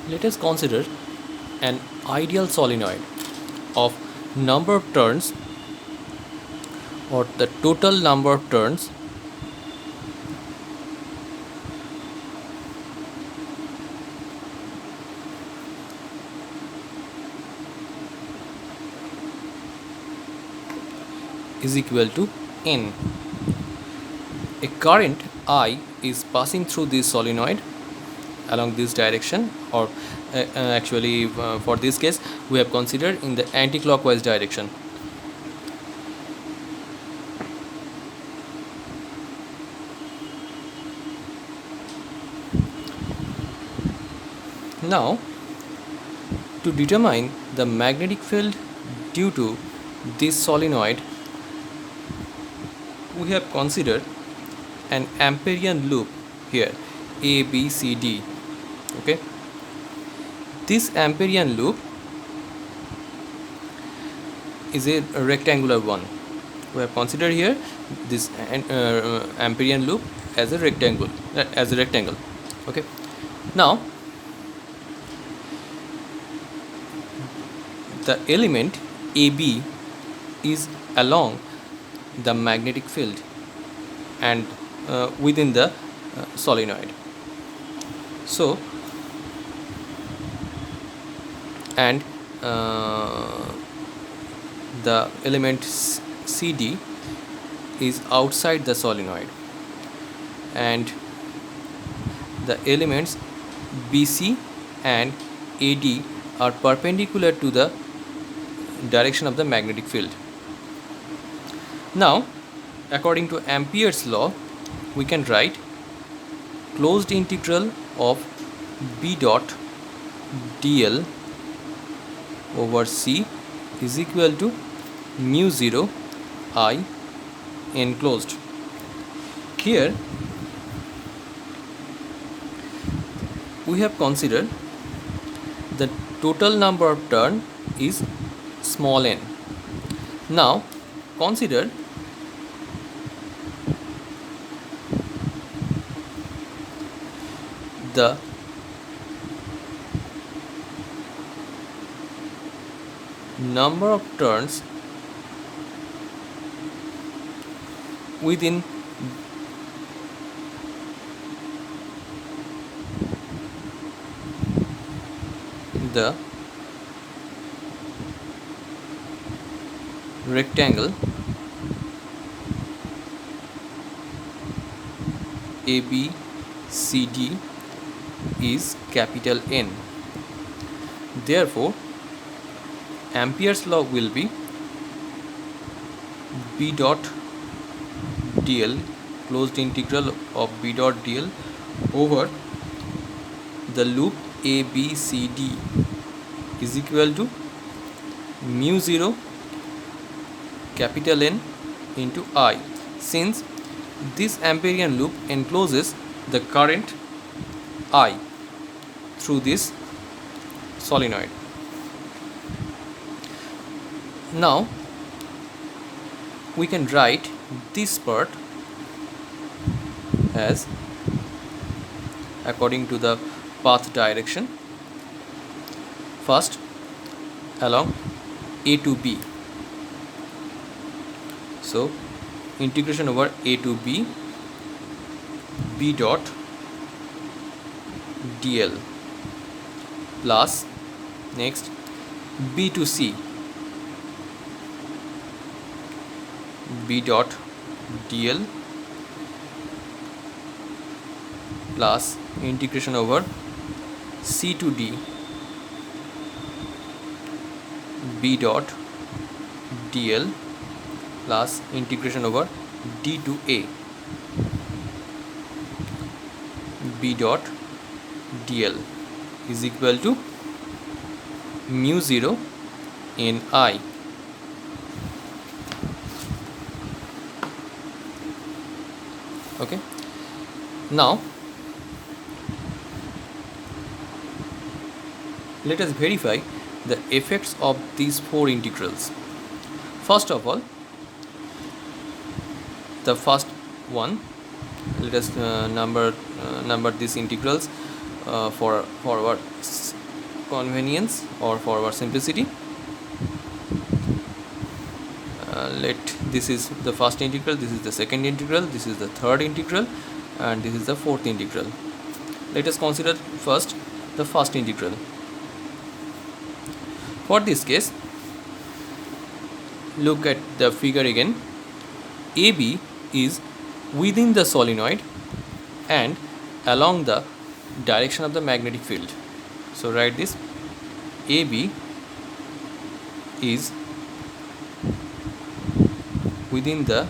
Let us consider an ideal solenoid of number of turns, or the total number of turns is equal to n. A current I is passing through this solenoid along this direction, or for this case we have considered in the anti-clockwise direction. Now, to determine the magnetic field due to this solenoid, we have considered an Amperian loop here, A, B, C, D. Okay, this Amperian loop is a rectangular one. We have considered here this Amperian loop as a rectangle. Okay. Now, the element AB is along the magnetic field and within the solenoid. So, and the element CD is outside the solenoid, and the elements BC and AD are perpendicular to the direction of the magnetic field. Now, according to Ampere's law, we can write closed integral of B dot dl over C is equal to mu 0 I enclosed. Here we have considered the total number of turn is small n. Now consider the number of turns within the rectangle ABCD is capital N. Therefore, Ampere's law will be B dot dl, closed integral of B dot dl over the loop ABCD is equal to mu 0 capital N into I, since this Amperian loop encloses the current I through this solenoid. Now we can write this part as according to the path direction. First along A to B. So integration over A to B, B dot dl plus next B to C, B dot dl plus integration over C to D, B dot dl plus integration over D to A, B dot dl is equal to mu 0 in I. Okay. Now let us verify the effects of these four integrals. First of all, the first one, let us number these integrals. for our convenience or for our simplicity, let this is the first integral, this is the second integral, this is the third integral, and this is the fourth integral. Let us consider first the first integral. For this case, look at the figure again. AB is within the solenoid and along the direction of the magnetic field. So write this: AB is within the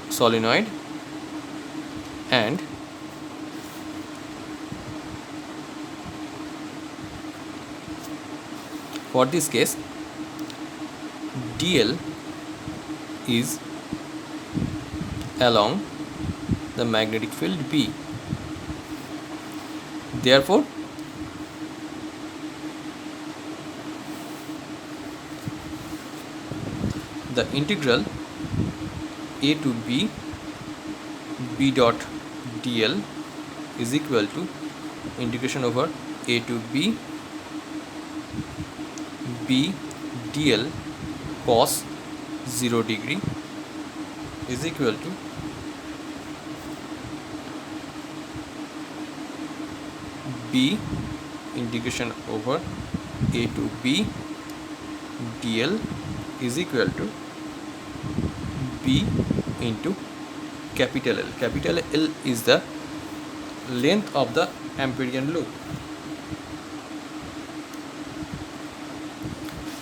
solenoid and for this case DL is along the magnetic field B. Therefore, the integral a to b, b dot dl is equal to integration over a to b, b dl cos 0 degree is equal to b integration over a to b dl is equal to b into capital L. Capital L is the length of the Amperian loop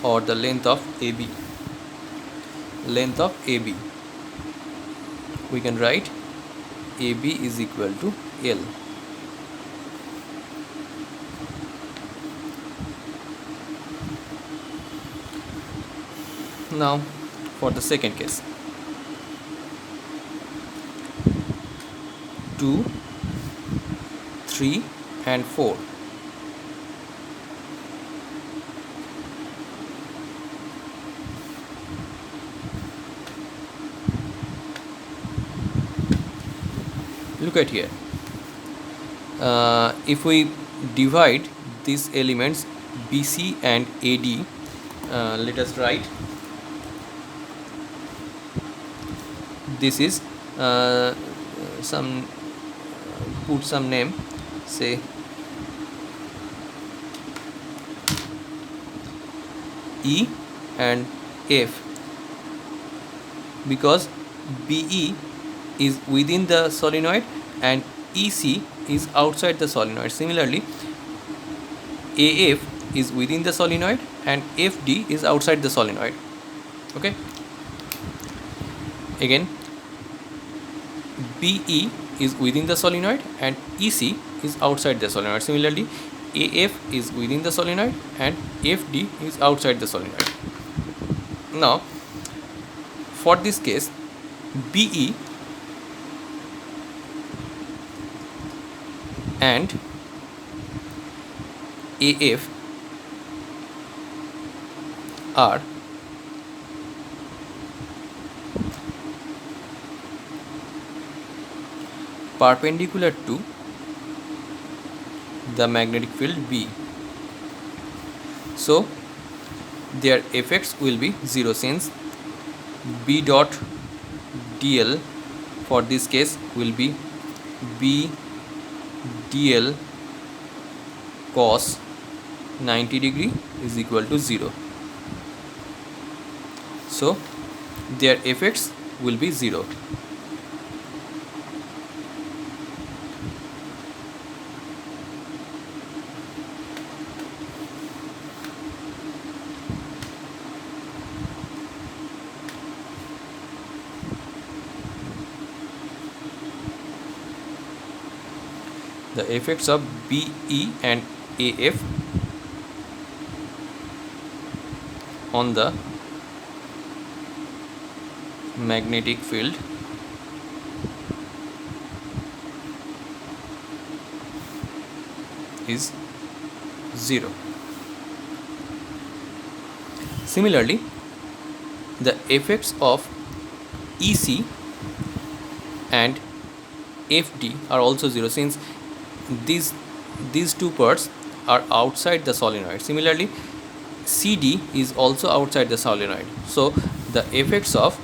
or the length of AB. Length of AB. We can write AB is equal to L. Now for the second case, 2, 3 and 4. Look at here. If we divide these elements BC and AD, let us write this is put some name, say E and F, because BE is within the solenoid and EC is outside the solenoid. Similarly, AF is within the solenoid and FD is outside the solenoid. Okay, again BE is within the solenoid and EC is outside the solenoid. Similarly, AF is within the solenoid and FD is outside the solenoid. Now for this case, BE and AF are perpendicular to the magnetic field B. So their effects will be zero, since B dot dl for this case will be B dl cos 90 degree is equal to 0. So their effects will be 0. The effects of BE and AF on the magnetic field is 0. Similarly, the effects of EC and FD are also 0, since these these two parts are outside the solenoid. Similarly, CD is also outside the solenoid. So the effects of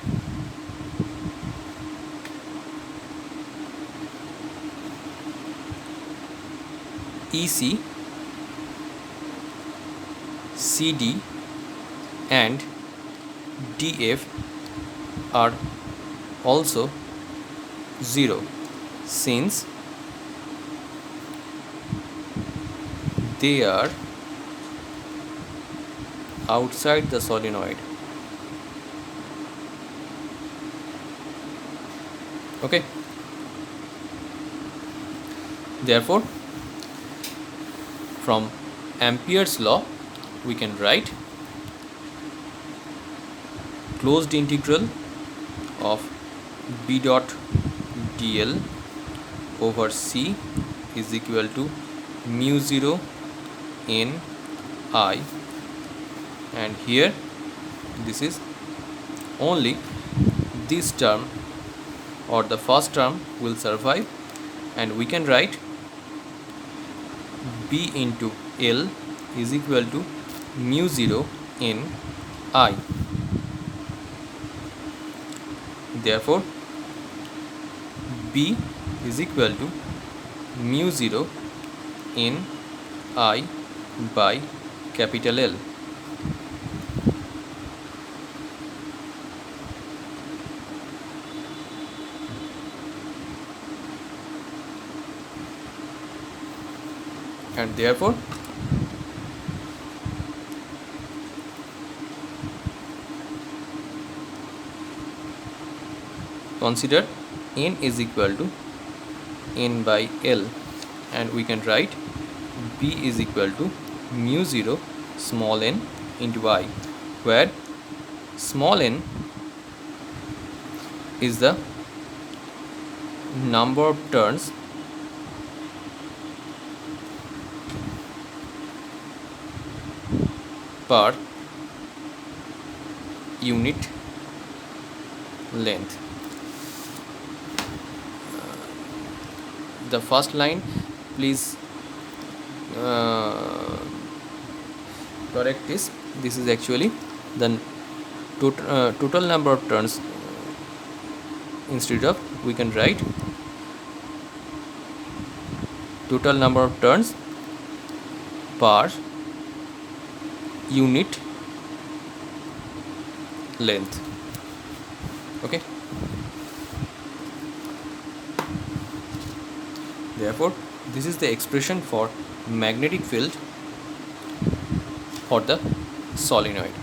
EC, CD and DF are also 0, since they are outside the solenoid. Okay. Therefore, from Ampere's law, we can write closed integral of B dot dl over C is equal to mu 0 in I, and here this is only this term or the first term will survive, and we can write B into L is equal to mu 0 in I. Therefore, B is equal to mu 0 in I by capital L. And therefore, consider n is equal to n by L, and we can write B is equal to mu 0 small n into I, where small n is the number of turns per unit length. The first line, please correct this. This is actually the total number of turns. Instead of, we can write total number of turns per unit length. Okay. Therefore, this is the expression for magnetic field for the solenoid.